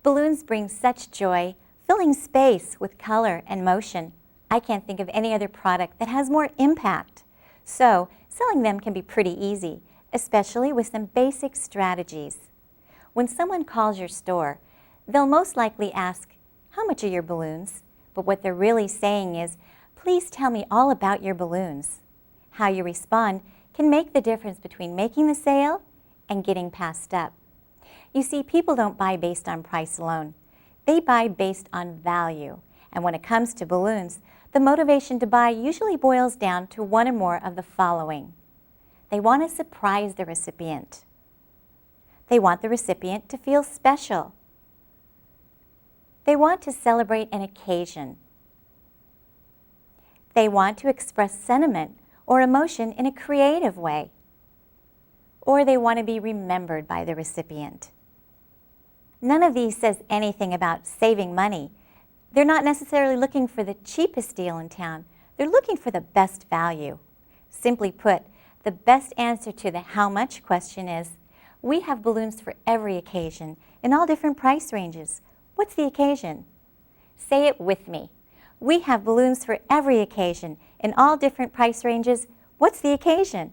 Balloons bring such joy, filling space with color and motion. I can't think of any other product that has more impact. So, selling them can be pretty easy, especially with some basic strategies. When someone calls your store, they'll most likely ask, "How much are your balloons?" But what they're really saying is, "Please tell me all about your balloons." How you respond can make the difference between making the sale and getting passed up. You see, people don't buy based on price alone. They buy based on value. And when it comes to balloons, the motivation to buy usually boils down to one or more of the following. They want to surprise the recipient. They want the recipient to feel special. They want to celebrate an occasion. They want to express sentiment or emotion in a creative way. Or they want to be remembered by the recipient. None of these says anything about saving money. They're not necessarily looking for the cheapest deal in town. They're looking for the best value. Simply put, the best answer to the how much question is, we have balloons for every occasion in all different price ranges. What's the occasion? Say it with me. We have balloons for every occasion in all different price ranges. What's the occasion?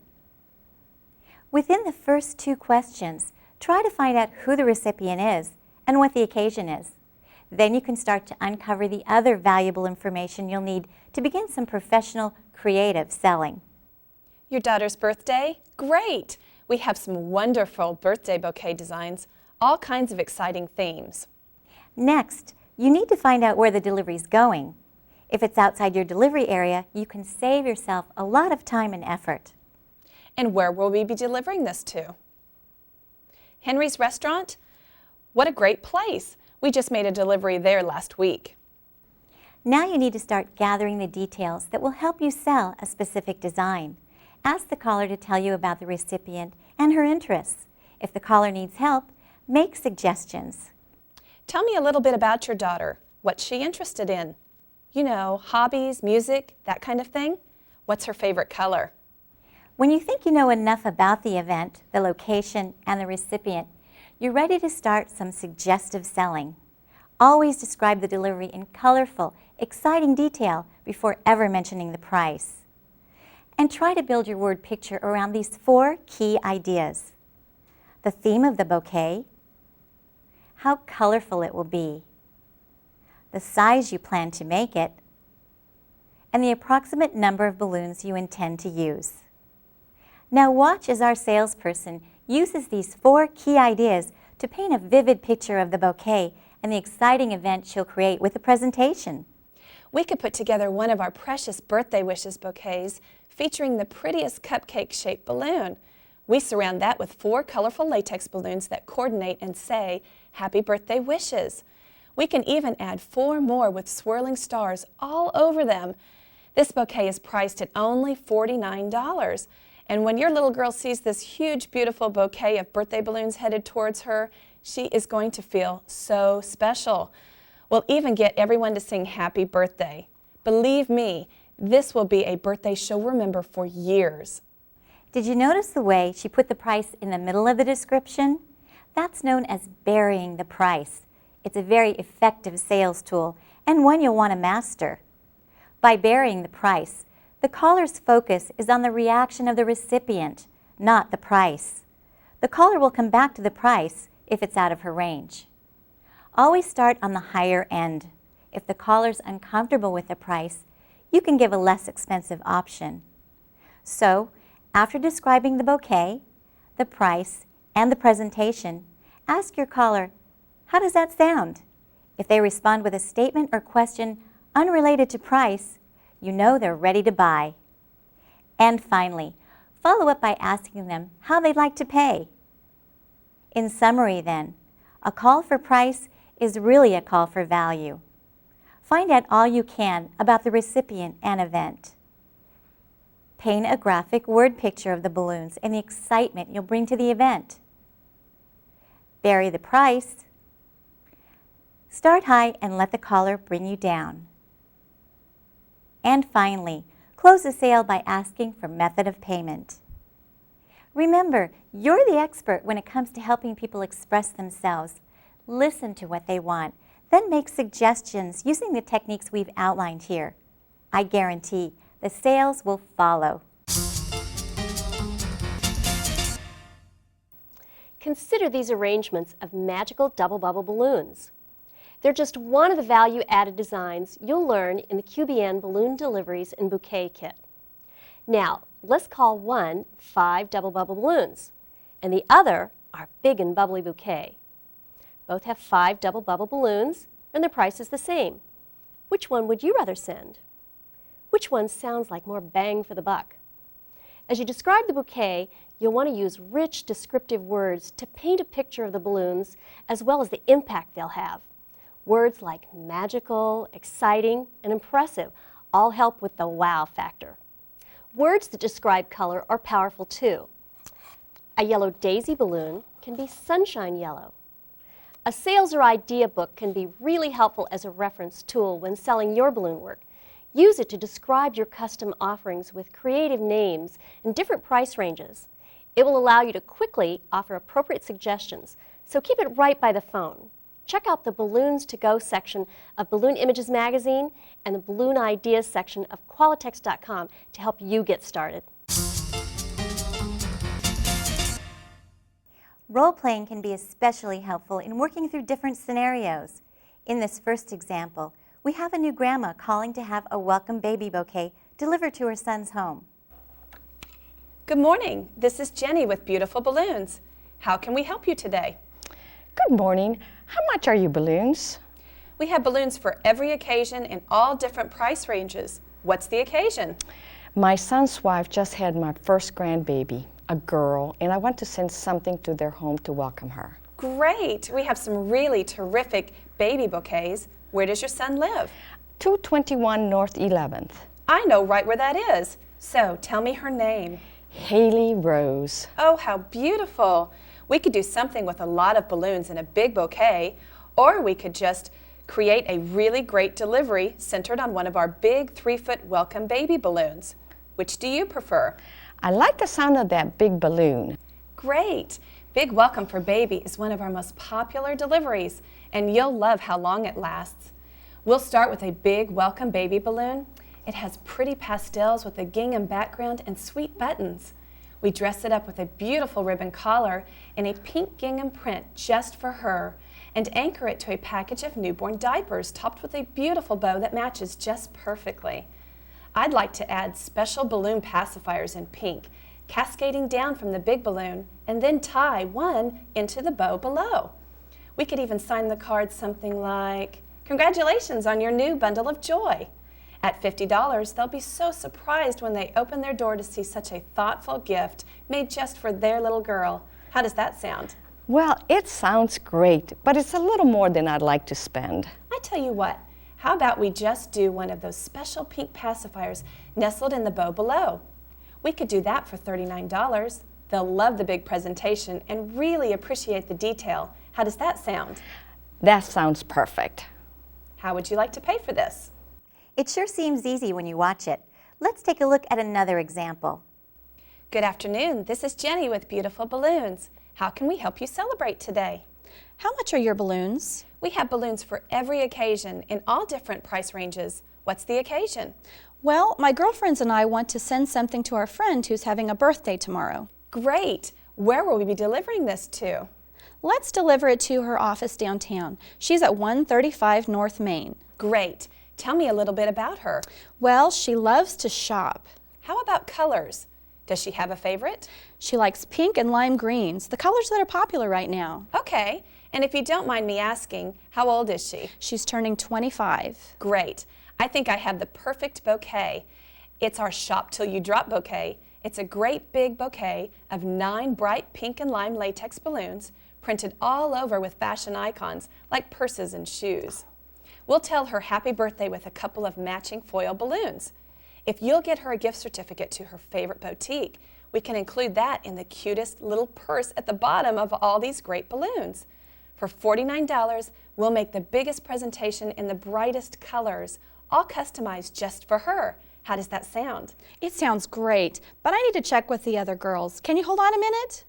Within the first two questions, try to find out who the recipient is and what the occasion is. Then you can start to uncover the other valuable information you'll need to begin some professional, creative selling. Your daughter's birthday? Great! We have some wonderful birthday bouquet designs, all kinds of exciting themes. Next, you need to find out where the delivery's going. If it's outside your delivery area, you can save yourself a lot of time and effort. And where will we be delivering this to? Henry's Restaurant? What a great place! We just made a delivery there last week. Now you need to start gathering the details that will help you sell a specific design. Ask the caller to tell you about the recipient and her interests. If the caller needs help, make suggestions. Tell me a little bit about your daughter. What's she interested in? You know, hobbies, music, that kind of thing? What's her favorite color? When you think you know enough about the event, the location, and the recipient, you're ready to start some suggestive selling. Always describe the delivery in colorful, exciting detail before ever mentioning the price. And try to build your word picture around these 4 key ideas. The theme of the bouquet, how colorful it will be, the size you plan to make it, and the approximate number of balloons you intend to use. Now watch as our salesperson uses these 4 key ideas to paint a vivid picture of the bouquet and the exciting event she'll create with the presentation. We could put together one of our precious birthday wishes bouquets featuring the prettiest cupcake-shaped balloon. We surround that with 4 colorful latex balloons that coordinate and say, "Happy Birthday Wishes." We can even add 4 more with swirling stars all over them. This bouquet is priced at only $49. And when your little girl sees this huge, beautiful bouquet of birthday balloons headed towards her, she is going to feel so special. We'll even get everyone to sing happy birthday. Believe me, this will be a birthday she'll remember for years. Did you notice the way she put the price in the middle of the description? That's known as burying the price. It's a very effective sales tool and one you'll want to master. By burying the price, the caller's focus is on the reaction of the recipient, not the price. The caller will come back to the price if it's out of her range. Always start on the higher end. If the caller's uncomfortable with the price, you can give a less expensive option. So, after describing the bouquet, the price, and the presentation, ask your caller, "How does that sound?" If they respond with a statement or question unrelated to price, you know they're ready to buy. And finally, follow up by asking them how they'd like to pay. In summary then, a call for price is really a call for value. Find out all you can about the recipient and event. Paint a graphic word picture of the balloons and the excitement you'll bring to the event. Bury the price. Start high and let the caller bring you down. And finally, close the sale by asking for method of payment. Remember, you're the expert when it comes to helping people express themselves. Listen to what they want, then make suggestions using the techniques we've outlined here. I guarantee the sales will follow. Consider these arrangements of magical double bubble balloons. They're just one of the value-added designs you'll learn in the QBN Balloon Deliveries and Bouquet Kit. Now, let's call one 5 double bubble balloons, and the other our Big and Bubbly Bouquet. Both have 5 double bubble balloons, and their price is the same. Which one would you rather send? Which one sounds like more bang for the buck? As you describe the bouquet, you'll want to use rich, descriptive words to paint a picture of the balloons as well as the impact they'll have. Words like magical, exciting, and impressive all help with the wow factor. Words that describe color are powerful too. A yellow daisy balloon can be sunshine yellow. A sales or idea book can be really helpful as a reference tool when selling your balloon work. Use it to describe your custom offerings with creative names and different price ranges. It will allow you to quickly offer appropriate suggestions, so keep it right by the phone. Check out the Balloons to Go section of Balloon Images magazine and the Balloon Ideas section of Qualitex.com to help you get started. Role-playing can be especially helpful in working through different scenarios. In this first example, we have a new grandma calling to have a welcome baby bouquet delivered to her son's home. Good morning. This is Jenny with Beautiful Balloons. How can we help you today? Good morning. How much are your balloons? We have balloons for every occasion in all different price ranges. What's the occasion? My son's wife just had my first grandbaby, a girl, and I want to send something to their home to welcome her. Great. We have some really terrific baby bouquets. Where does your son live? 221 North 11th. I know right where that is. So tell me her name. Haley Rose. Oh, how beautiful. We could do something with a lot of balloons in a big bouquet, or we could just create a really great delivery centered on one of our big 3-foot welcome baby balloons. Which do you prefer? I like the sound of that big balloon. Great. Big Welcome for Baby is one of our most popular deliveries, and you'll love how long it lasts. We'll start with a big welcome baby balloon. It has pretty pastels with a gingham background and sweet buttons. We dress it up with a beautiful ribbon collar and a pink gingham print just for her, and anchor it to a package of newborn diapers topped with a beautiful bow that matches just perfectly. I'd like to add special balloon pacifiers in pink, cascading down from the big balloon, and then tie one into the bow below. We could even sign the card something like, "Congratulations on your new bundle of joy." At $50, they'll be so surprised when they open their door to see such a thoughtful gift made just for their little girl. How does that sound? Well, it sounds great, but it's a little more than I'd like to spend. I tell you what, how about we just do one of those special pink pacifiers nestled in the bow below? We could do that for $39. They'll love the big presentation and really appreciate the detail. How does that sound? That sounds perfect. How would you like to pay for this? It sure seems easy when you watch it. Let's take a look at another example. Good afternoon. This is Jenny with Beautiful Balloons. How can we help you celebrate today? How much are your balloons? We have balloons for every occasion in all different price ranges. What's the occasion? Well, my girlfriends and I want to send something to our friend who's having a birthday tomorrow. Great. Where will we be delivering this to? Let's deliver it to her office downtown. She's at 135 North Main. Great. Tell me a little bit about her. Well, she loves to shop. How about colors? Does she have a favorite? She likes pink and lime greens, the colors that are popular right now. Okay. And if you don't mind me asking, how old is she? She's turning 25. Great. I think I have the perfect bouquet. It's our Shop Till You Drop bouquet. It's a great big bouquet of 9 bright pink and lime latex balloons printed all over with fashion icons like purses and shoes. We'll tell her happy birthday with a couple of matching foil balloons. If you'll get her a gift certificate to her favorite boutique, we can include that in the cutest little purse at the bottom of all these great balloons. For $49, we'll make the biggest presentation in the brightest colors, all customized just for her. How does that sound? It sounds great, but I need to check with the other girls. Can you hold on a minute?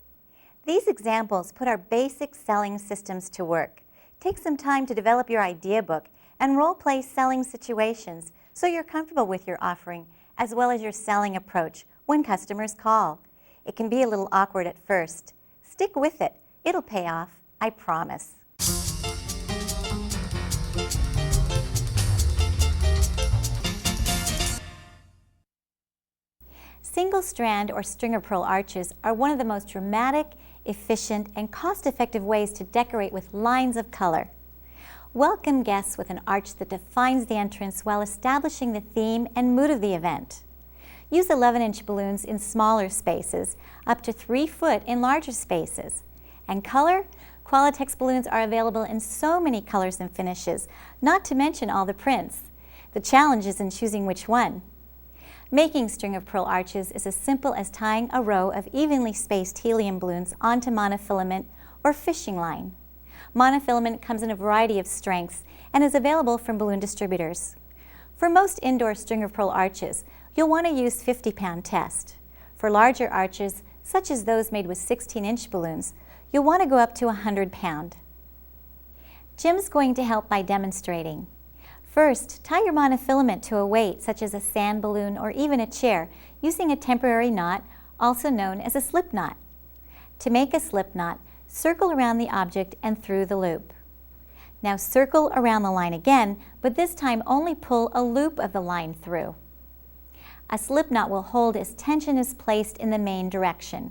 These examples put our basic selling systems to work. Take some time to develop your idea book and role-play selling situations so you're comfortable with your offering as well as your selling approach when customers call. It can be a little awkward at first. Stick with it. It'll pay off, I promise. Single strand or string of pearl arches are one of the most dramatic, efficient, and cost-effective ways to decorate with lines of color. Welcome guests with an arch that defines the entrance while establishing the theme and mood of the event. Use 11-inch balloons in smaller spaces, up to 3 foot in larger spaces. And color? Qualatex balloons are available in so many colors and finishes, not to mention all the prints. The challenge is in choosing which one. Making string of pearl arches is as simple as tying a row of evenly spaced helium balloons onto monofilament or fishing line. Monofilament comes in a variety of strengths and is available from balloon distributors. For most indoor string of pearl arches, you'll want to use 50-pound test. For larger arches, such as those made with 16-inch balloons, you'll want to go up to 100-pound. Jim's going to help by demonstrating. First, tie your monofilament to a weight, such as a sand balloon or even a chair, using a temporary knot, also known as a slip knot. To make a slip knot, circle around the object and through the loop. Now circle around the line again, but this time only pull a loop of the line through. A slip knot will hold as tension is placed in the main direction,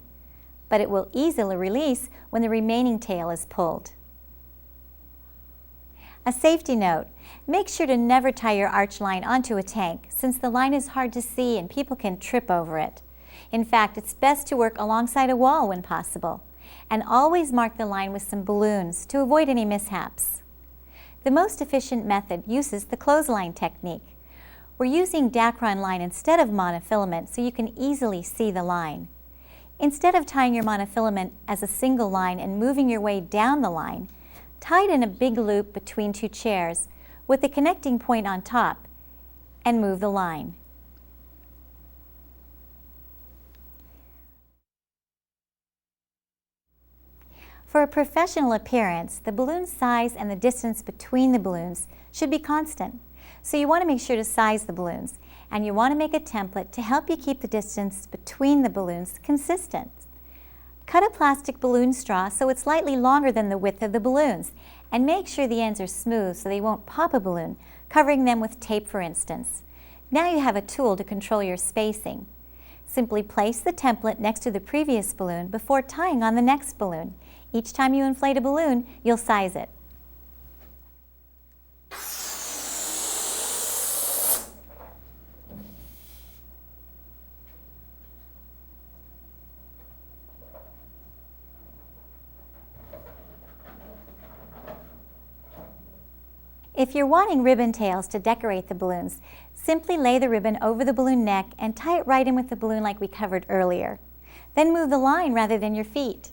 but it will easily release when the remaining tail is pulled. A safety note, make sure to never tie your arch line onto a tank since the line is hard to see and people can trip over it. In fact, it's best to work alongside a wall when possible, and always mark the line with some balloons to avoid any mishaps. The most efficient method uses the clothesline technique. We're using Dacron line instead of monofilament so you can easily see the line. Instead of tying your monofilament as a single line and moving your way down the line, tie it in a big loop between 2 chairs with the connecting point on top and move the line. For a professional appearance, the balloon size and the distance between the balloons should be constant. So you want to make sure to size the balloons, and you want to make a template to help you keep the distance between the balloons consistent. Cut a plastic balloon straw so it's slightly longer than the width of the balloons, and make sure the ends are smooth so they won't pop a balloon, covering them with tape for instance. Now you have a tool to control your spacing. Simply place the template next to the previous balloon before tying on the next balloon. Each time you inflate a balloon, you'll size it. If you're wanting ribbon tails to decorate the balloons, simply lay the ribbon over the balloon neck and tie it right in with the balloon like we covered earlier. Then move the line rather than your feet.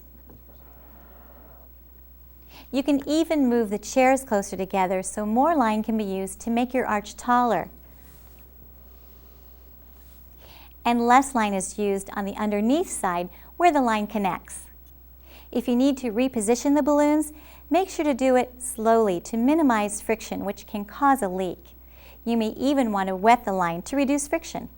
You can even move the chairs closer together so more line can be used to make your arch taller. And less line is used on the underneath side where the line connects. If you need to reposition the balloons, make sure to do it slowly to minimize friction, which can cause a leak. You may even want to wet the line to reduce friction.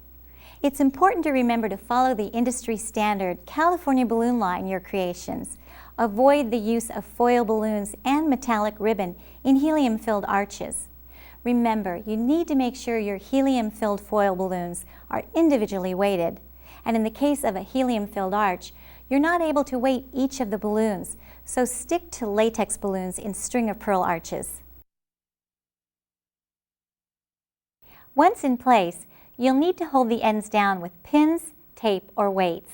It's important to remember to follow the industry standard California balloon law in your creations. Avoid the use of foil balloons and metallic ribbon in helium-filled arches. Remember, you need to make sure your helium-filled foil balloons are individually weighted. And in the case of a helium-filled arch, you're not able to weight each of the balloons, so stick to latex balloons in string of pearl arches. Once in place, you'll need to hold the ends down with pins, tape, or weights.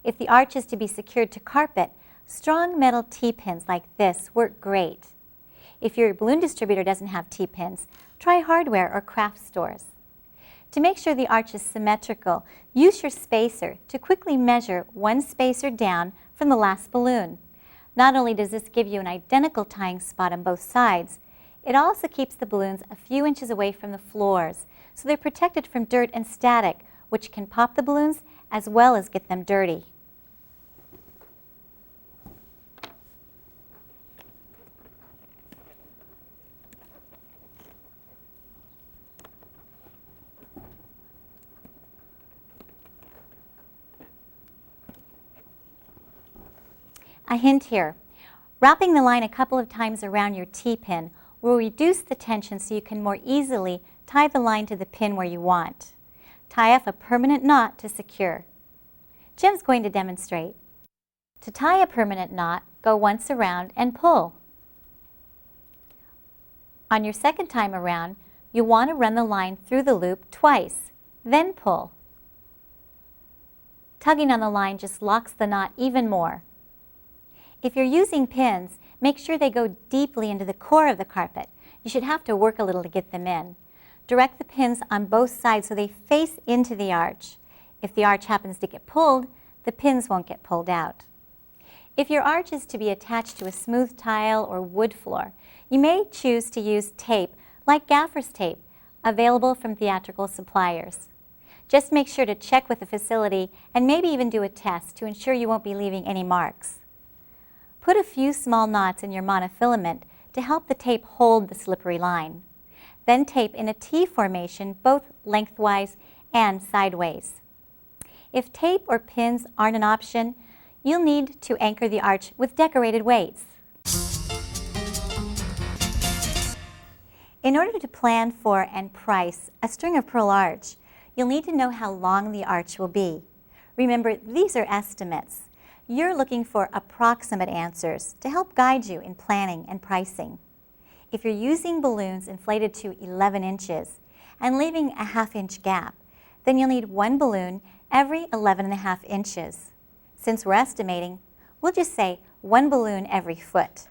If the arch is to be secured to carpet, strong metal T-pins like this work great. If your balloon distributor doesn't have T-pins, try hardware or craft stores. To make sure the arch is symmetrical, use your spacer to quickly measure 1 spacer down from the last balloon. Not only does this give you an identical tying spot on both sides, it also keeps the balloons a few inches away from the floors, so they're protected from dirt and static, which can pop the balloons as well as get them dirty. A hint here. Wrapping the line a couple of times around your T-pin will reduce the tension so you can more easily tie the line to the pin where you want. Tie off a permanent knot to secure. Jim's going to demonstrate. To tie a permanent knot, go once around and pull. On your second time around, you'll want to run the line through the loop twice, then pull. Tugging on the line just locks the knot even more. If you're using pins, make sure they go deeply into the core of the carpet. You should have to work a little to get them in. Direct the pins on both sides so they face into the arch. If the arch happens to get pulled, the pins won't get pulled out. If your arch is to be attached to a smooth tile or wood floor, you may choose to use tape like gaffer's tape, available from theatrical suppliers. Just make sure to check with the facility and maybe even do a test to ensure you won't be leaving any marks. Put a few small knots in your monofilament to help the tape hold the slippery line. Then tape in a T formation both lengthwise and sideways. If tape or pins aren't an option, you'll need to anchor the arch with decorated weights. In order to plan for and price a string of pearl arch, you'll need to know how long the arch will be. Remember, these are estimates. You're looking for approximate answers to help guide you in planning and pricing. If you're using balloons inflated to 11 inches and leaving a ½ inch gap, then you'll need one balloon every 11½ inches. Since we're estimating, we'll just say one balloon every foot.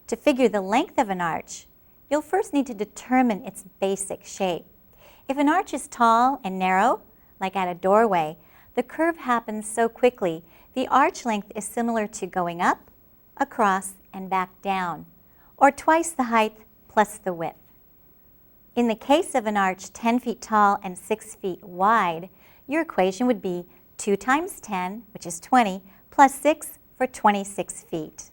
To figure the length of an arch, you'll first need to determine its basic shape. If an arch is tall and narrow, like at a doorway, the curve happens so quickly, the arch length is similar to going up, across, and back down, or twice the height plus the width. In the case of an arch 10 feet tall and 6 feet wide, your equation would be 2 times 10, which is 20, plus 6 for 26 feet.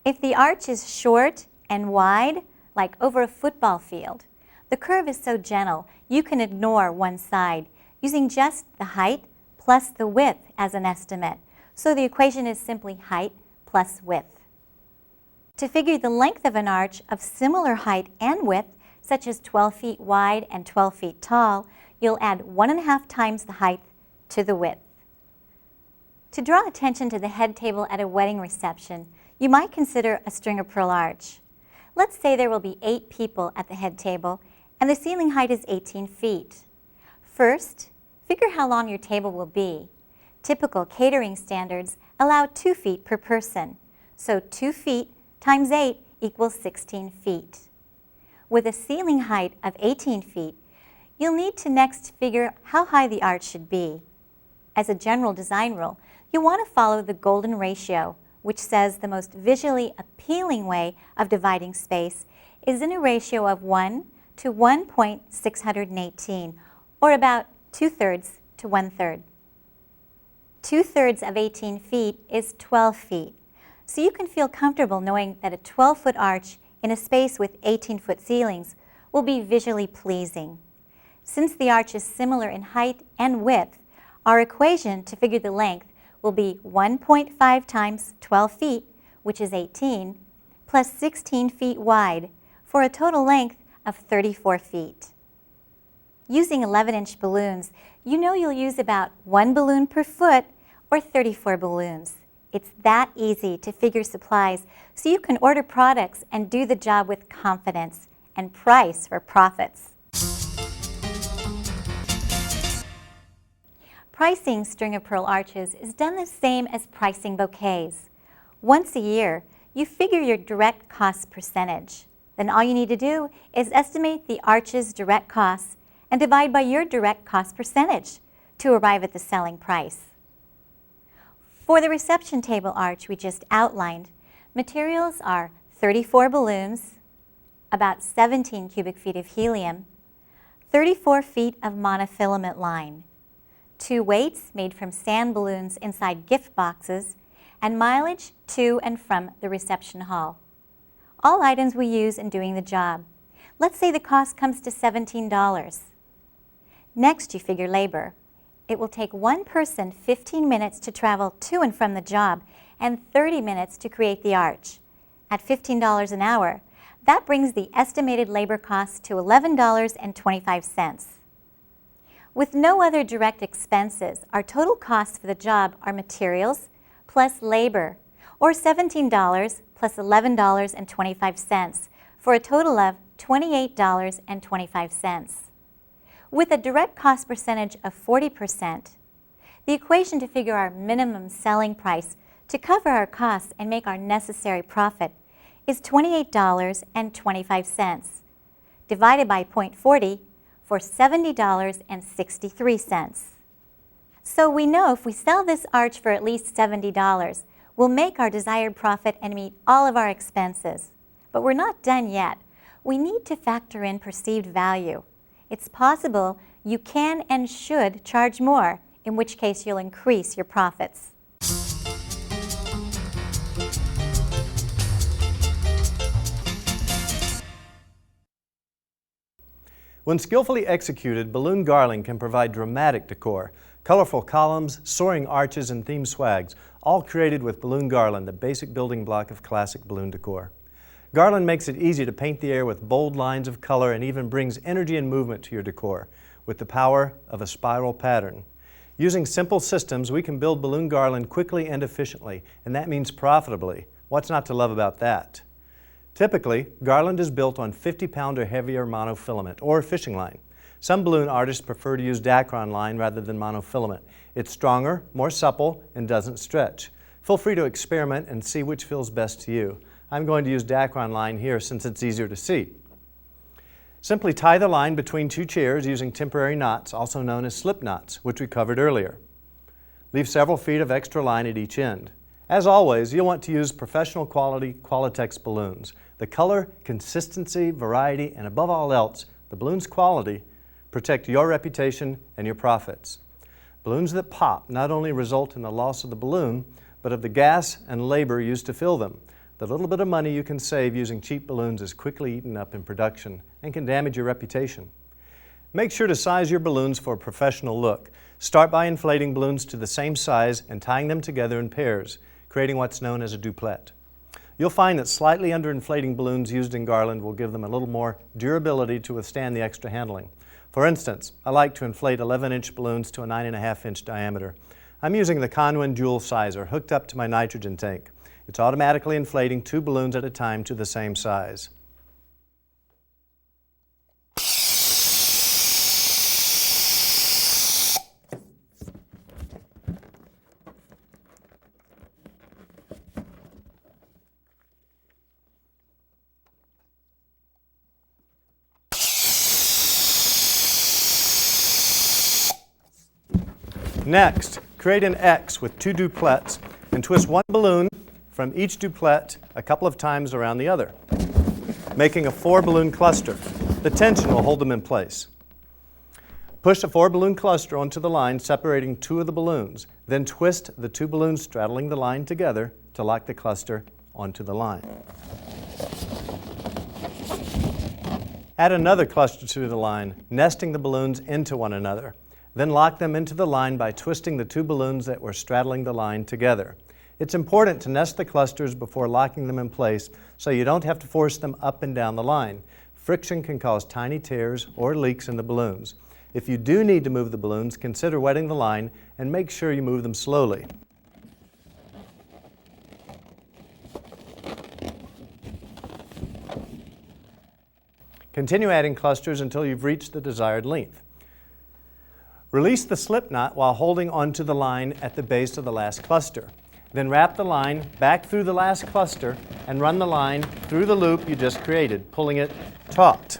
If the arch is short and wide, like over a football field, the curve is so gentle you can ignore one side, using just the height plus the width as an estimate. So the equation is simply height plus width. To figure the length of an arch of similar height and width, such as 12 feet wide and 12 feet tall, you'll add 1½ times the height to the width. To draw attention to the head table at a wedding reception, you might consider a string of pearl arch. Let's say there will be 8 people at the head table and the ceiling height is 18 feet. First, figure how long your table will be. Typical catering standards allow 2 feet per person, so 2 feet times 8 equals 16 feet. With a ceiling height of 18 feet, you'll need to next figure how high the arch should be. As a general design rule, you'll want to follow the golden ratio, which says the most visually appealing way of dividing space is in a ratio of 1 to 1.618, or about 2/3 to 1/3. 2/3 of 18 feet is 12 feet, so you can feel comfortable knowing that a 12-foot arch in a space with 18-foot ceilings will be visually pleasing. Since the arch is similar in height and width, our equation to figure the length will be 1.5 times 12 feet, which is 18, plus 16 feet wide, for a total length of 34 feet. Using 11-inch balloons, you know you'll use about 1 balloon per foot or 34 balloons. It's that easy to figure supplies so you can order products and do the job with confidence and price for profits. Pricing string of pearl arches is done the same as pricing bouquets. Once a year, you figure your direct cost percentage. Then all you need to do is estimate the arch's direct costs and divide by your direct cost percentage to arrive at the selling price. For the reception table arch we just outlined, materials are 34 balloons, about 17 cubic feet of helium, 34 feet of monofilament line, 2 weights made from sand balloons inside gift boxes, and mileage to and from the reception hall. All items we use in doing the job. Let's say the cost comes to $17. Next, you figure labor. It will take one person 15 minutes to travel to and from the job and 30 minutes to create the arch. At $15 an hour, that brings the estimated labor cost to $11.25. With no other direct expenses, our total costs for the job are materials plus labor, or $17 plus $11.25, for a total of $28.25. With a direct cost percentage of 40%, the equation to figure our minimum selling price to cover our costs and make our necessary profit is $28.25, divided by 0.40 for $70.63. So we know if we sell this arch for at least $70, we'll make our desired profit and meet all of our expenses. But we're not done yet. We need to factor in perceived value. It's possible you can and should charge more, in which case you'll increase your profits. When skillfully executed, balloon garland can provide dramatic decor. Colorful columns, soaring arches, and themed swags, all created with balloon garland, the basic building block of classic balloon decor. Garland makes it easy to paint the air with bold lines of color and even brings energy and movement to your decor with the power of a spiral pattern. Using simple systems, we can build balloon garland quickly and efficiently, and that means profitably. What's not to love about that? Typically, garland is built on 50-pound or heavier monofilament or fishing line. Some balloon artists prefer to use Dacron line rather than monofilament. It's stronger, more supple, and doesn't stretch. Feel free to experiment and see which feels best to you. I'm going to use Dacron line here since it's easier to see. Simply tie the line between two chairs using temporary knots, also known as slip knots, which we covered earlier. Leave several feet of extra line at each end. As always, you'll want to use professional quality Qualitex balloons. The color, consistency, variety, and above all else, the balloon's quality protect your reputation and your profits. Balloons that pop not only result in the loss of the balloon, but of the gas and labor used to fill them. The little bit of money you can save using cheap balloons is quickly eaten up in production and can damage your reputation. Make sure to size your balloons for a professional look. Start by inflating balloons to the same size and tying them together in pairs, creating what's known as a duplet. You'll find that slightly underinflating balloons used in garland will give them a little more durability to withstand the extra handling. For instance, I like to inflate 11-inch balloons to a 9.5-inch diameter. I'm using the Conwin Jewel Sizer hooked up to my nitrogen tank. It's automatically inflating 2 balloons at a time to the same size. Next, create an X with 2 duplets and twist one balloon from each duplet a couple of times around the other, making a 4-balloon cluster. The tension will hold them in place. Push a 4-balloon cluster onto the line, separating 2 of the balloons. Then twist the 2 balloons straddling the line together to lock the cluster onto the line. Add another cluster to the line, nesting the balloons into one another. Then lock them into the line by twisting the 2 balloons that were straddling the line together. It's important to nest the clusters before locking them in place so you don't have to force them up and down the line. Friction can cause tiny tears or leaks in the balloons. If you do need to move the balloons, consider wetting the line and make sure you move them slowly. Continue adding clusters until you've reached the desired length. Release the slip knot while holding onto the line at the base of the last cluster. Then wrap the line back through the last cluster and run the line through the loop you just created, pulling it taut.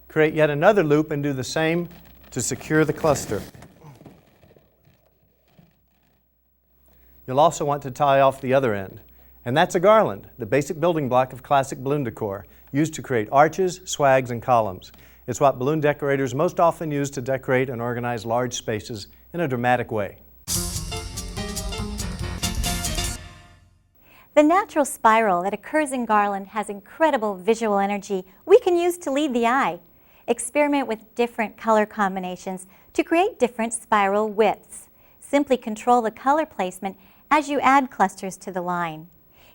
Create yet another loop and do the same to secure the cluster. You'll also want to tie off the other end. And that's a garland, the basic building block of classic balloon decor, used to create arches, swags, and columns. It's what balloon decorators most often use to decorate and organize large spaces in a dramatic way. The natural spiral that occurs in garland has incredible visual energy we can use to lead the eye. Experiment with different color combinations to create different spiral widths. Simply control the color placement as you add clusters to the line.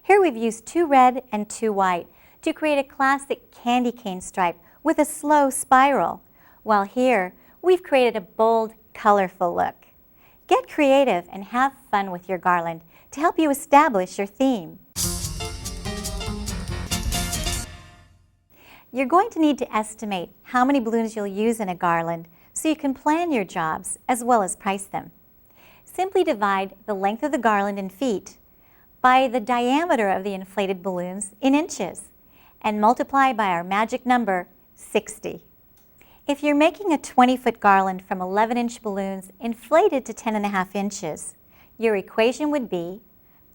Here we've used 2 red and 2 white to create a classic candy cane stripe with a slow spiral, while here we've created a bold, colorful look. Get creative and have fun with your garland to help you establish your theme. You're going to need to estimate how many balloons you'll use in a garland so you can plan your jobs as well as price them. Simply divide the length of the garland in feet by the diameter of the inflated balloons in inches and multiply by our magic number, 60. If you're making a 20-foot garland from 11-inch balloons inflated to 10.5 inches, your equation would be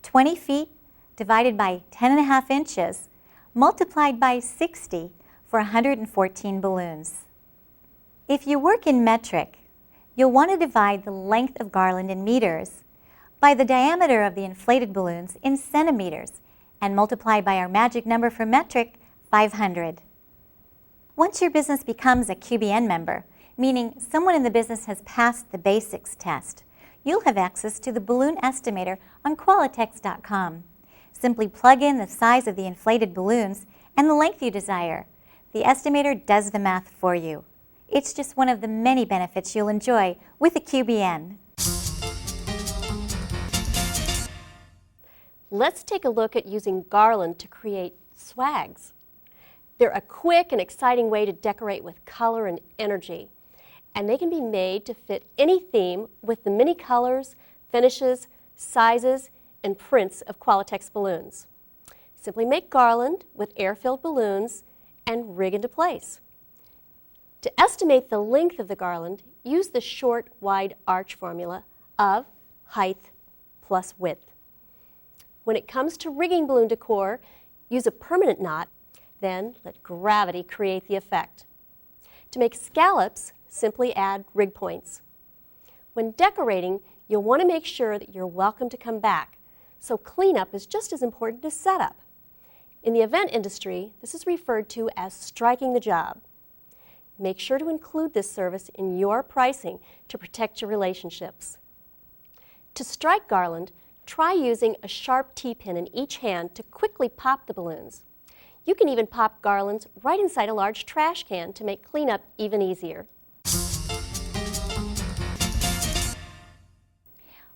20 feet divided by 10.5 inches multiplied by 60 for 114 balloons. If you work in metric, you'll want to divide the length of garland in meters by the diameter of the inflated balloons in centimeters and multiply by our magic number for metric, 500. Once your business becomes a QBN member, meaning someone in the business has passed the basics test, you'll have access to the balloon estimator on Qualitex.com. Simply plug in the size of the inflated balloons and the length you desire. The estimator does the math for you. It's just one of the many benefits you'll enjoy with a QBN. Let's take a look at using garland to create swags. They're a quick and exciting way to decorate with color and energy, and they can be made to fit any theme with the many colors, finishes, sizes, and prints of Qualitex balloons. Simply make garland with air-filled balloons and rig into place. To estimate the length of the garland, use the short, wide arch formula of height plus width. When it comes to rigging balloon decor, use a permanent knot, then let gravity create the effect. To make scallops, simply add rig points. When decorating, you'll want to make sure that you're welcome to come back, so cleanup is just as important as setup. In the event industry, this is referred to as striking the job. Make sure to include this service in your pricing to protect your relationships. To strike garland, try using a sharp T-pin in each hand to quickly pop the balloons. You can even pop garlands right inside a large trash can to make cleanup even easier.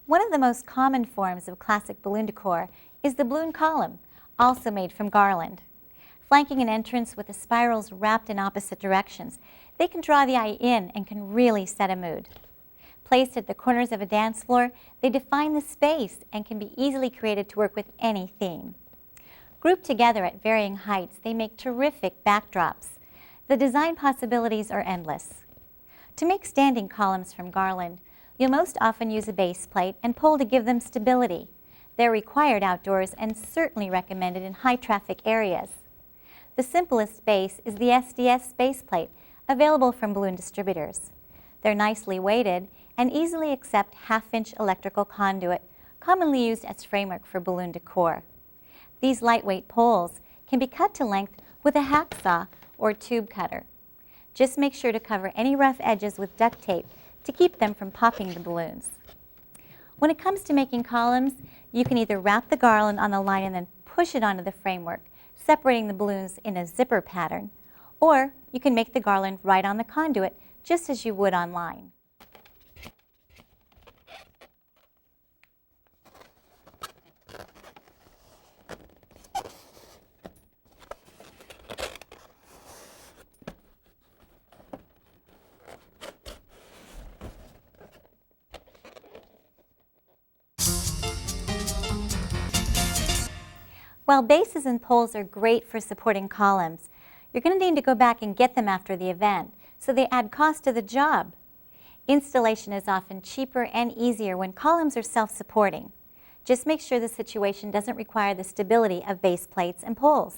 One of the most common forms of classic balloon decor is the balloon column, also made from garland. Flanking an entrance with the spirals wrapped in opposite directions, they can draw the eye in and can really set a mood. Placed at the corners of a dance floor, they define the space and can be easily created to work with any theme. Grouped together at varying heights, they make terrific backdrops. The design possibilities are endless. To make standing columns from garland, you'll most often use a base plate and pole to give them stability. They're required outdoors and certainly recommended in high-traffic areas. The simplest base is the SDS base plate, available from balloon distributors. They're nicely weighted and easily accept half-inch electrical conduit, commonly used as framework for balloon decor. These lightweight poles can be cut to length with a hacksaw or tube cutter. Just make sure to cover any rough edges with duct tape to keep them from popping the balloons. When it comes to making columns, you can either wrap the garland on the line and then push it onto the framework, separating the balloons in a zipper pattern, or you can make the garland right on the conduit just as you would on line. While bases and poles are great for supporting columns, you're going to need to go back and get them after the event, so they add cost to the job. Installation is often cheaper and easier when columns are self-supporting. Just make sure the situation doesn't require the stability of base plates and poles.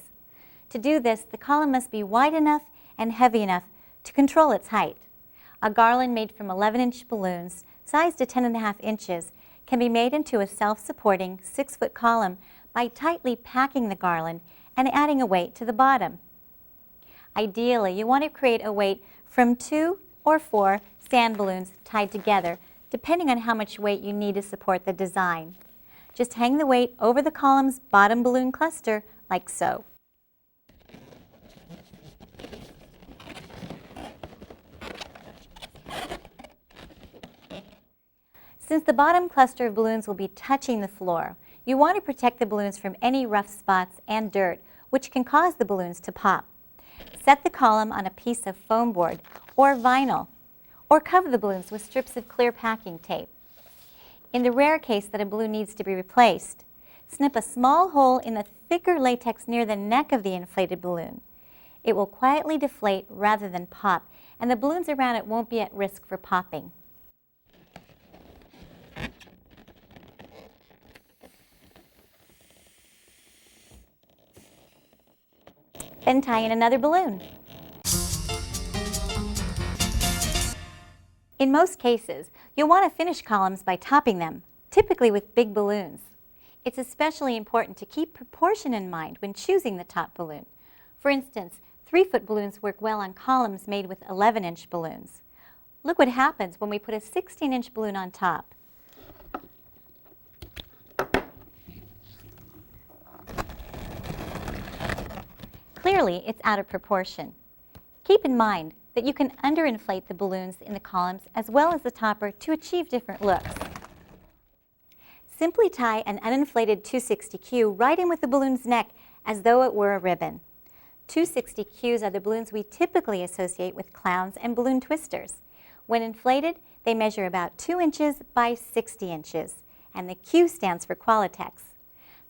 To do this, the column must be wide enough and heavy enough to control its height. A garland made from 11-inch balloons, sized to 10.5 inches, can be made into a self-supporting 6-foot column by tightly packing the garland and adding a weight to the bottom. Ideally, you want to create a weight from 2 or 4 sand balloons tied together, depending on how much weight you need to support the design. Just hang the weight over the column's bottom balloon cluster like so. Since the bottom cluster of balloons will be touching the floor, you want to protect the balloons from any rough spots and dirt, which can cause the balloons to pop. Set the column on a piece of foam board or vinyl, or cover the balloons with strips of clear packing tape. In the rare case that a balloon needs to be replaced, snip a small hole in the thicker latex near the neck of the inflated balloon. It will quietly deflate rather than pop, and the balloons around it won't be at risk for popping. Then tie in another balloon. In most cases, you'll want to finish columns by topping them, typically with big balloons. It's especially important to keep proportion in mind when choosing the top balloon. For instance, 3-foot balloons work well on columns made with 11-inch balloons. Look what happens when we put a 16-inch balloon on top. Clearly, it's out of proportion. Keep in mind that you can underinflate the balloons in the columns as well as the topper to achieve different looks. Simply tie an uninflated 260Q right in with the balloon's neck as though it were a ribbon. 260Qs are the balloons we typically associate with clowns and balloon twisters. When inflated, they measure about 2 inches by 60 inches, and the Q stands for Qualitex.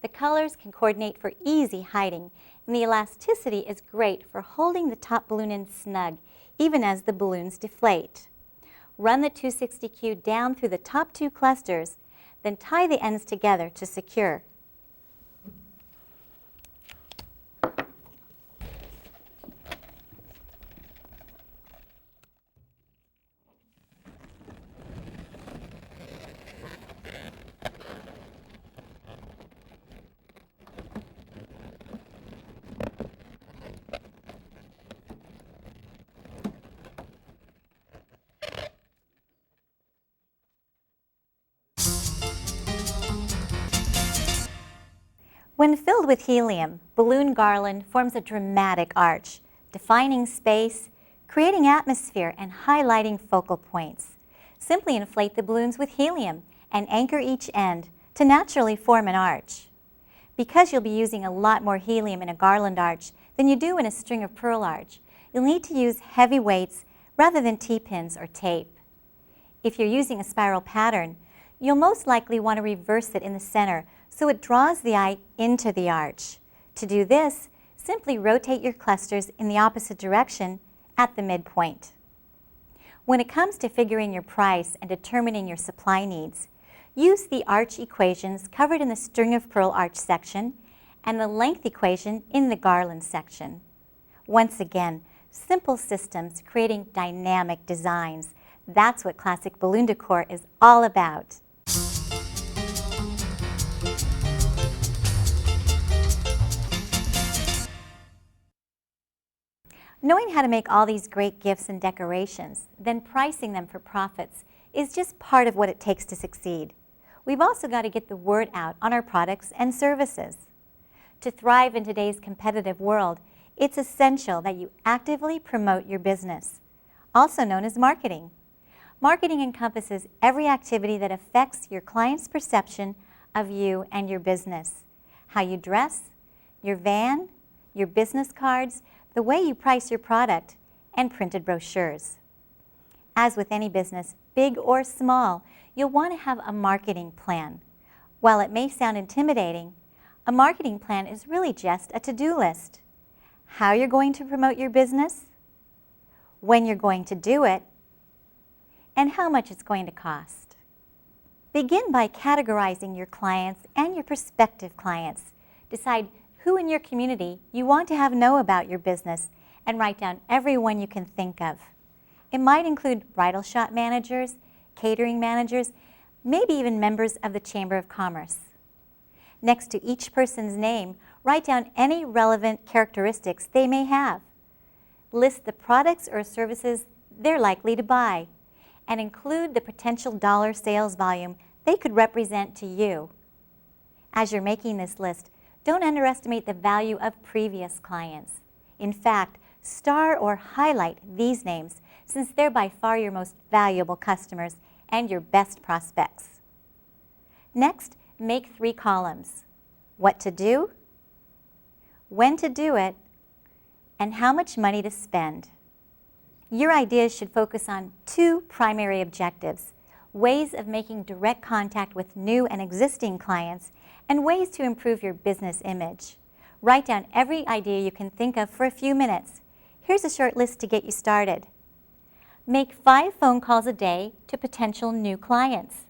The colors can coordinate for easy hiding, and the elasticity is great for holding the top balloon in snug, even as the balloons deflate. Run the 260Q down through the top 2 clusters, then tie the ends together to secure. When filled with helium, balloon garland forms a dramatic arch, defining space, creating atmosphere, and highlighting focal points. Simply inflate the balloons with helium and anchor each end to naturally form an arch. Because you'll be using a lot more helium in a garland arch than you do in a string of pearl arch, you'll need to use heavy weights rather than T-pins or tape. If you're using a spiral pattern, you'll most likely want to reverse it in the center so it draws the eye into the arch. To do this, simply rotate your clusters in the opposite direction at the midpoint. When it comes to figuring your price and determining your supply needs, use the arch equations covered in the string of pearl arch section and the length equation in the garland section. Once again, simple systems creating dynamic designs. That's what classic balloon decor is all about. Knowing how to make all these great gifts and decorations, then pricing them for profits, is just part of what it takes to succeed. We've also got to get the word out on our products and services. To thrive in today's competitive world, it's essential that you actively promote your business, also known as marketing. Marketing encompasses every activity that affects your client's perception of you and your business. How you dress, your van, your business cards, the way you price your product, and printed brochures. As with any business, big or small, you'll want to have a marketing plan. While it may sound intimidating, a marketing plan is really just a to-do list. How you're going to promote your business, when you're going to do it, and how much it's going to cost. Begin by categorizing your clients and your prospective clients. Decide who in your community you want to have know about your business and write down everyone you can think of. It might include bridal shop managers, catering managers, maybe even members of the Chamber of Commerce. Next to each person's name, write down any relevant characteristics they may have. List the products or services they're likely to buy, and include the potential dollar sales volume they could represent to you. As you're making this list, don't underestimate the value of previous clients. In fact, star or highlight these names since they're by far your most valuable customers and your best prospects. Next, make 3 columns: what to do, when to do it, and how much money to spend. Your ideas should focus on 2 primary objectives: ways of making direct contact with new and existing clients, and ways to improve your business image. Write down every idea you can think of for a few minutes. Here's a short list to get you started. Make 5 phone calls a day to potential new clients.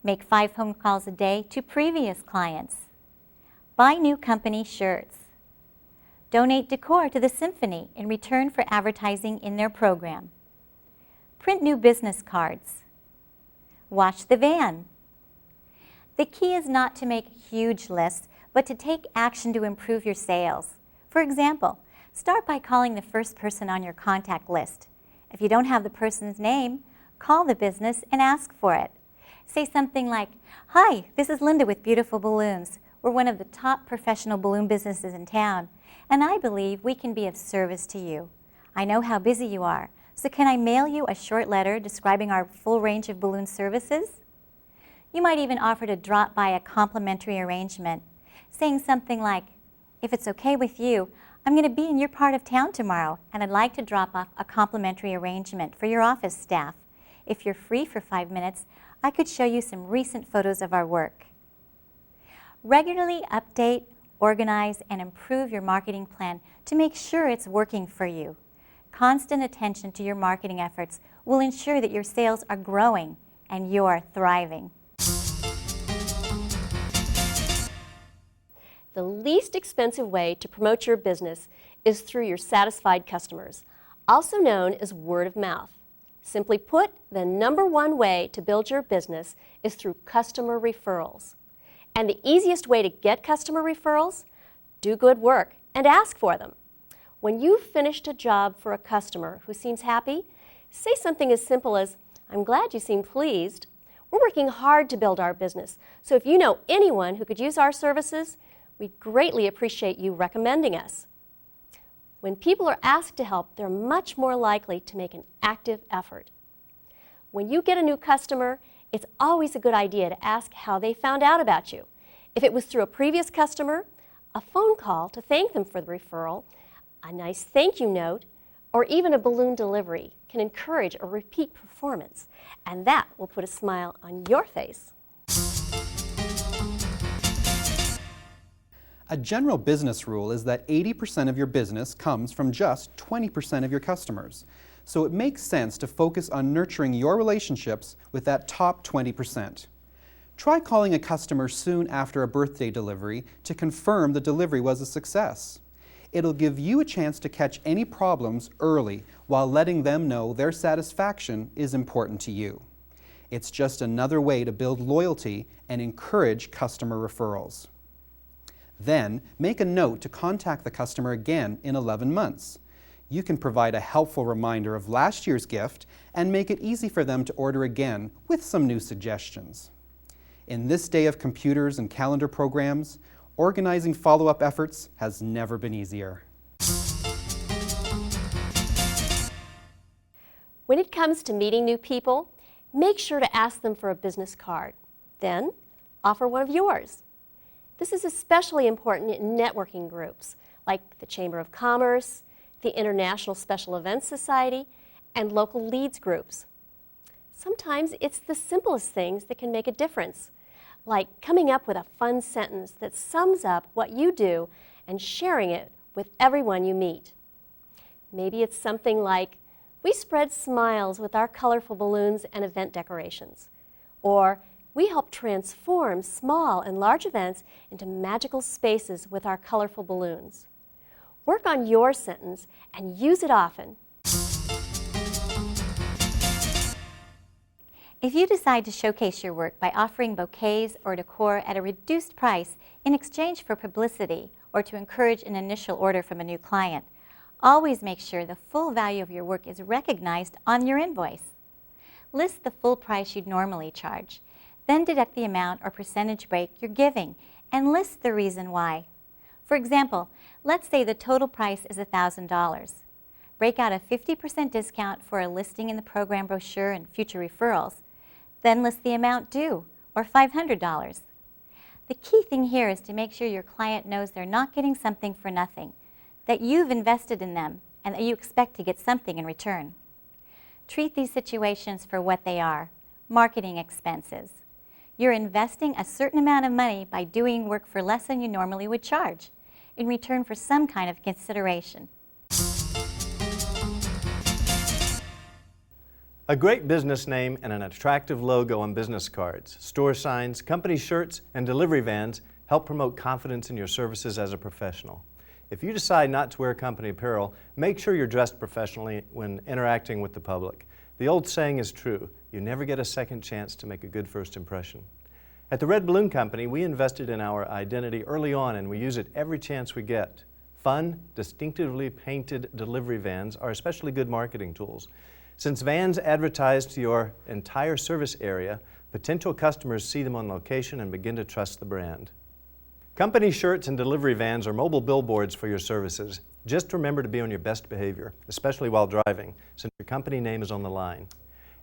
Make 5 phone calls a day to previous clients. Buy new company shirts. Donate decor to the symphony in return for advertising in their program. Print new business cards. Wash the van. The key is not to make huge lists, but to take action to improve your sales. For example, start by calling the first person on your contact list. If you don't have the person's name, call the business and ask for it. Say something like, "Hi, this is Linda with Beautiful Balloons. We're one of the top professional balloon businesses in town, and I believe we can be of service to you. I know how busy you are, so can I mail you a short letter describing our full range of balloon services?" You might even offer to drop by a complimentary arrangement, saying something like, "If it's okay with you, I'm going to be in your part of town tomorrow, and I'd like to drop off a complimentary arrangement for your office staff. If you're free for 5 minutes, I could show you some recent photos of our work." Regularly update, organize, and improve your marketing plan to make sure it's working for you. Constant attention to your marketing efforts will ensure that your sales are growing and you're thriving. The least expensive way to promote your business is through your satisfied customers, also known as word of mouth. Simply put, the #1 way to build your business is through customer referrals. And the easiest way to get customer referrals? Do good work and ask for them. When you've finished a job for a customer who seems happy, say something as simple as, "I'm glad you seem pleased. We're working hard to build our business, so if you know anyone who could use our services, we'd greatly appreciate you recommending us." When people are asked to help, they're much more likely to make an active effort. When you get a new customer, it's always a good idea to ask how they found out about you. If it was through a previous customer, a phone call to thank them for the referral, a nice thank you note, or even a balloon delivery can encourage a repeat performance, and that will put a smile on your face. A general business rule is that 80% of your business comes from just 20% of your customers. So it makes sense to focus on nurturing your relationships with that top 20%. Try calling a customer soon after a birthday delivery to confirm the delivery was a success. It'll give you a chance to catch any problems early while letting them know their satisfaction is important to you. It's just another way to build loyalty and encourage customer referrals. Then, make a note to contact the customer again in 11 months. You can provide a helpful reminder of last year's gift and make it easy for them to order again with some new suggestions. In this day of computers and calendar programs, organizing follow-up efforts has never been easier. When it comes to meeting new people, make sure to ask them for a business card. Then, offer one of yours. This is especially important in networking groups like the Chamber of Commerce, the International Special Events Society, and local leads groups. Sometimes it's the simplest things that can make a difference, like coming up with a fun sentence that sums up what you do and sharing it with everyone you meet. Maybe it's something like, "We spread smiles with our colorful balloons and event decorations," or "We help transform small and large events into magical spaces with our colorful balloons." Work on your sentence and use it often. If you decide to showcase your work by offering bouquets or decor at a reduced price in exchange for publicity or to encourage an initial order from a new client, Always make sure the full value of your work is recognized on your invoice. List the full price you'd normally charge, then deduct the amount or percentage break you're giving and list the reason why. For example, let's say the total price is $1,000. Break out a 50% discount for a listing in the program brochure and future referrals. Then list the amount due, or $500. The key thing here is to make sure your client knows they're not getting something for nothing, that you've invested in them, and that you expect to get something in return. Treat these situations for what they are, marketing expenses. You're investing a certain amount of money by doing work for less than you normally would charge, in return for some kind of consideration. A great business name and an attractive logo on business cards, store signs, company shirts, and delivery vans help promote confidence in your services as a professional. If you decide not to wear company apparel, make sure you're dressed professionally when interacting with the public. The old saying is true, you never get a second chance to make a good first impression. At the Red Balloon Company, we invested in our identity early on and we use it every chance we get. Fun, distinctively painted delivery vans are especially good marketing tools. Since vans advertise to your entire service area, potential customers see them on location and begin to trust the brand. Company shirts and delivery vans are mobile billboards for your services. Just remember to be on your best behavior, especially while driving, since your company name is on the line.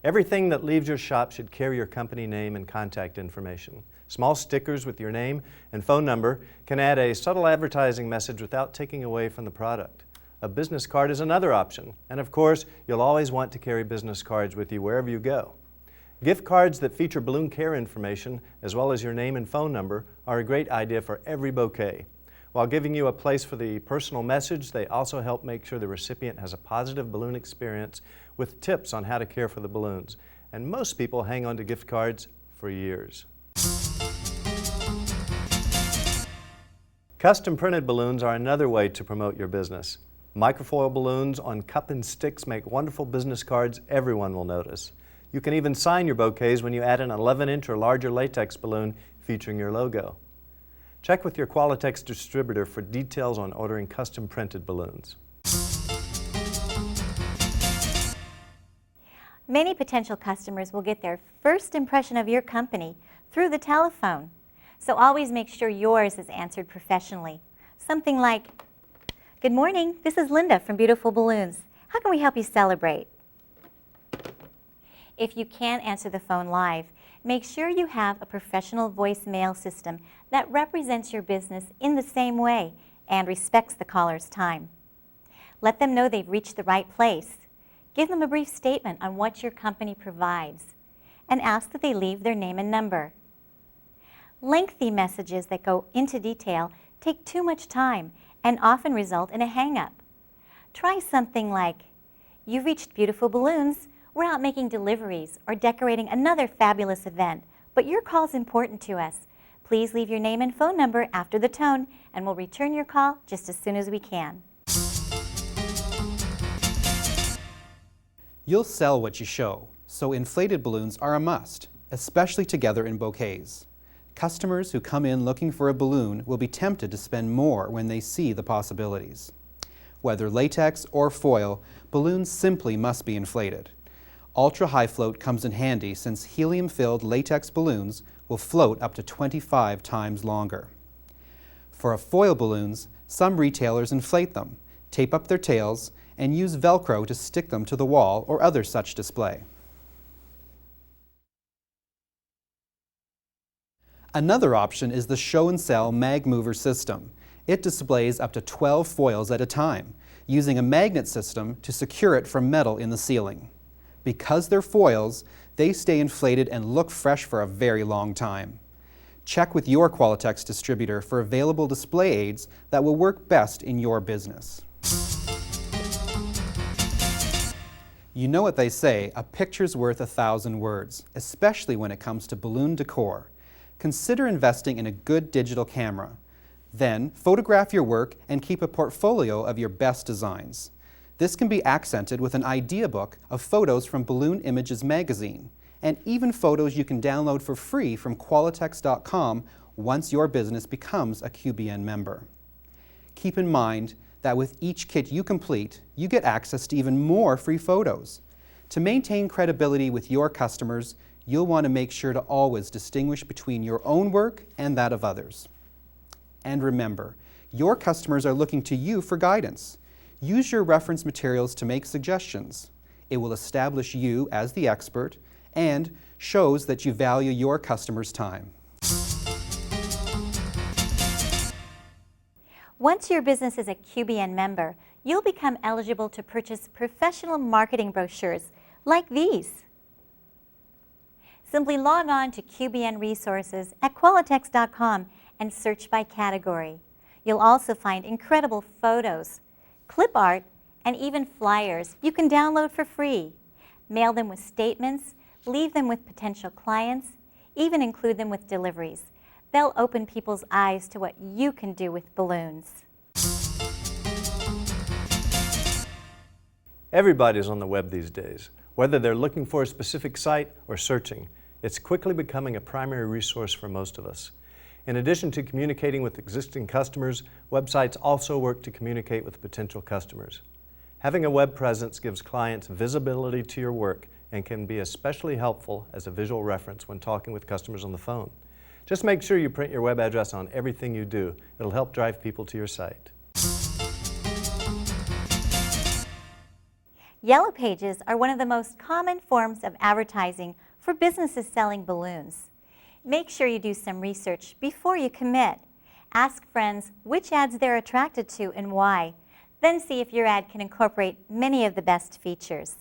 Everything that leaves your shop should carry your company name and contact information. Small stickers with your name and phone number can add a subtle advertising message without taking away from the product. A business card is another option, and of course, you'll always want to carry business cards with you wherever you go. Gift cards that feature balloon care information, as well as your name and phone number, are a great idea for every bouquet. While giving you a place for the personal message, they also help make sure the recipient has a positive balloon experience with tips on how to care for the balloons. And most people hang on to gift cards for years. Custom printed balloons are another way to promote your business. Microfoil balloons on cup and sticks make wonderful business cards everyone will notice. You can even sign your bouquets when you add an 11-inch or larger latex balloon featuring your logo. Check with your Qualitex distributor for details on ordering custom printed balloons. Many potential customers will get their first impression of your company through the telephone. So always make sure yours is answered professionally. Something like, "Good morning, this is Linda from Beautiful Balloons. How can we help you celebrate?" If you can't answer the phone live, make sure you have a professional voicemail system that represents your business in the same way and respects the caller's time. Let them know they've reached the right place. Give them a brief statement on what your company provides and ask that they leave their name and number. Lengthy messages that go into detail take too much time and often result in a hang-up. Try something like, "You've reached Beautiful Balloons. We're out making deliveries or decorating another fabulous event, but your call's important to us. Please leave your name and phone number after the tone, and we'll return your call just as soon as we can." You'll sell what you show, so inflated balloons are a must, especially together in bouquets. Customers who come in looking for a balloon will be tempted to spend more when they see the possibilities. Whether latex or foil, balloons simply must be inflated. Ultra high float comes in handy since helium-filled latex balloons will float up to 25 times longer. For foil balloons, some retailers inflate them, tape up their tails, and use Velcro to stick them to the wall or other such display. Another option is the show and sell mag mover system. It displays up to 12 foils at a time, using a magnet system to secure it from metal in the ceiling. Because they're foils, they stay inflated and look fresh for a very long time. Check with your Qualitex distributor for available display aids that will work best in your business. You know what they say, a picture's worth 1,000 words, especially when it comes to balloon decor. Consider investing in a good digital camera. Then, photograph your work and keep a portfolio of your best designs. This can be accented with an idea book of photos from Balloon Images magazine, and even photos you can download for free from Qualitex.com once your business becomes a QBN member. Keep in mind, that with each kit you complete, you get access to even more free photos. To maintain credibility with your customers, you'll want to make sure to always distinguish between your own work and that of others. And remember, your customers are looking to you for guidance. Use your reference materials to make suggestions. It will establish you as the expert and shows that you value your customers' time. Once your business is a QBN member, you'll become eligible to purchase professional marketing brochures like these. Simply log on to QBN resources at Qualitex.com and search by category. You'll also find incredible photos, clip art, and even flyers you can download for free. Mail them with statements, leave them with potential clients, even include them with deliveries. They'll open people's eyes to what you can do with balloons. Everybody's on the web these days. Whether they're looking for a specific site or searching, it's quickly becoming a primary resource for most of us. In addition to communicating with existing customers, websites also work to communicate with potential customers. Having a web presence gives clients visibility to your work and can be especially helpful as a visual reference when talking with customers on the phone. Just make sure you print your web address on everything you do. It'll help drive people to your site. Yellow pages are one of the most common forms of advertising for businesses selling balloons. Make sure you do some research before you commit. Ask friends which ads they're attracted to and why. Then see if your ad can incorporate many of the best features.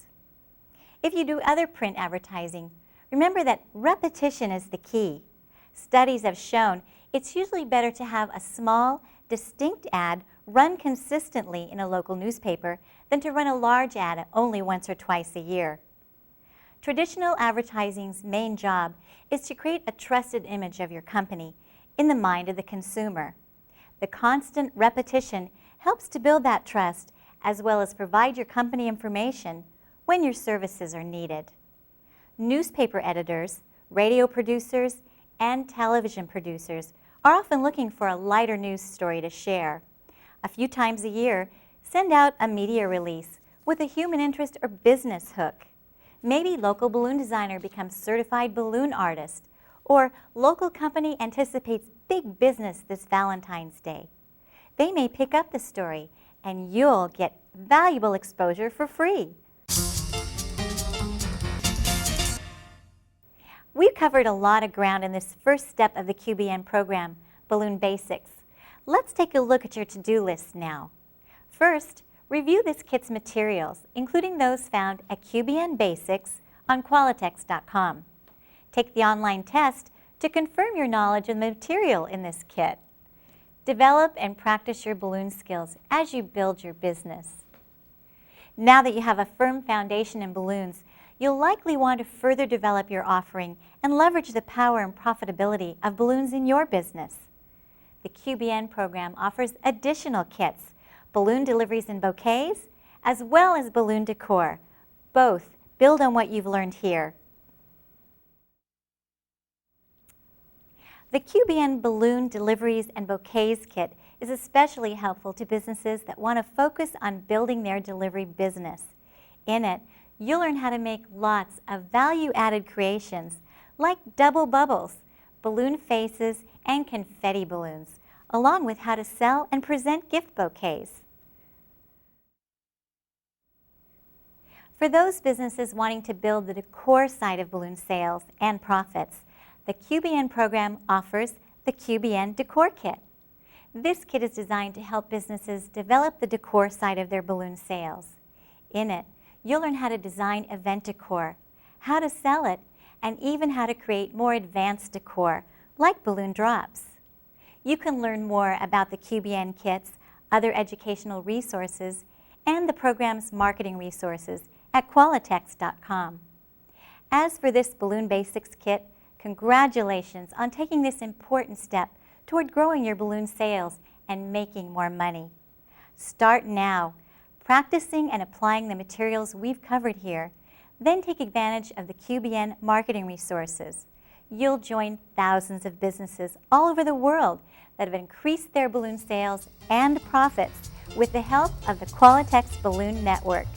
If you do other print advertising, remember that repetition is the key. Studies have shown it's usually better to have a small, distinct ad run consistently in a local newspaper than to run a large ad only once or twice a year. Traditional advertising's main job is to create a trusted image of your company in the mind of the consumer. The constant repetition helps to build that trust as well as provide your company information when your services are needed. Newspaper editors, radio producers, and television producers are often looking for a lighter news story to share. A few times a year, send out a media release with a human interest or business hook. Maybe local balloon designer becomes certified balloon artist, or local company anticipates big business this Valentine's Day. They may pick up the story and you'll get valuable exposure for free. We've covered a lot of ground in this first step of the QBN program, Balloon Basics. Let's take a look at your to-do list now. First, review this kit's materials, including those found at QBN Basics on Qualitex.com. Take the online test to confirm your knowledge of the material in this kit. Develop and practice your balloon skills as you build your business. Now that you have a firm foundation in balloons, you'll likely want to further develop your offering and leverage the power and profitability of balloons in your business. The QBN program offers additional kits, balloon deliveries and bouquets, as well as balloon decor. Both build on what you've learned here. The QBN Balloon Deliveries and Bouquets Kit is especially helpful to businesses that want to focus on building their delivery business. In it, you'll learn how to make lots of value-added creations like double bubbles, balloon faces, and confetti balloons, along with how to sell and present gift bouquets. For those businesses wanting to build the decor side of balloon sales and profits, the QBN program offers the QBN Decor Kit. This kit is designed to help businesses develop the decor side of their balloon sales. In it, you'll learn how to design event decor, how to sell it, and even how to create more advanced decor, like balloon drops. You can learn more about the QBN kits, other educational resources, and the program's marketing resources at Qualitex.com. As for this Balloon Basics kit, congratulations on taking this important step toward growing your balloon sales and making more money. Start now, practicing and applying the materials we've covered here, then take advantage of the QBN marketing resources. You'll join thousands of businesses all over the world that have increased their balloon sales and profits with the help of the Qualitex Balloon Network.